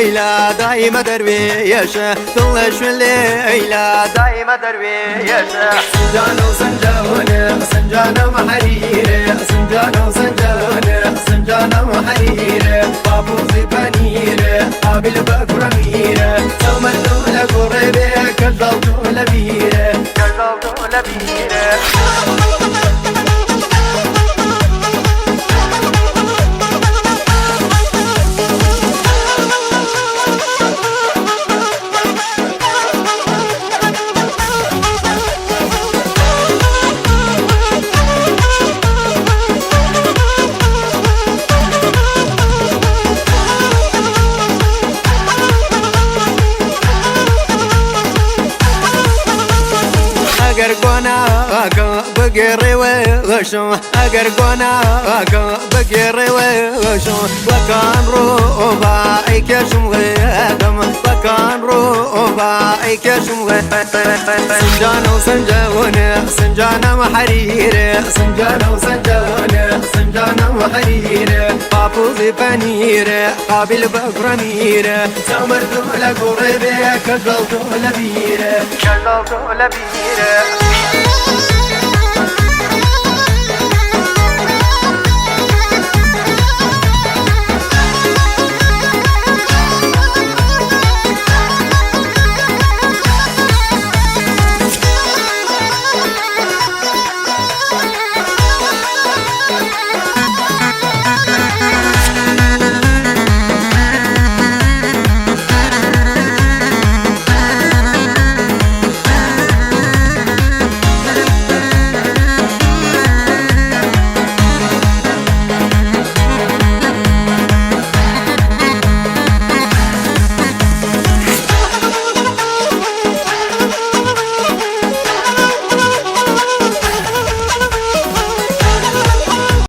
ليلى دايما درويشة طلش من ليلى دايما درويشة سنجانة وسنجانة سنجانة وحريرة سنجانة وسنجانة سنجانة وحريرة بابو زبانيرة قابل بكرة ميرة سوما الدولة قريبة كالضوء دولة بيرة كالضوء دولة بيرة اگر گناهک بگیری وشو اگر گناهک بگیری وشو وکان رو بای کشم غیدم وکان رو بای کشم غیدم سنجانه و سنجانه سنجانه و حریره سنجانه و سنجانه سنجانه و حریره پاپوزی پنیره قابل بفرمیره سمر دوله قربه کجل دوله بیره کجل دوله بیره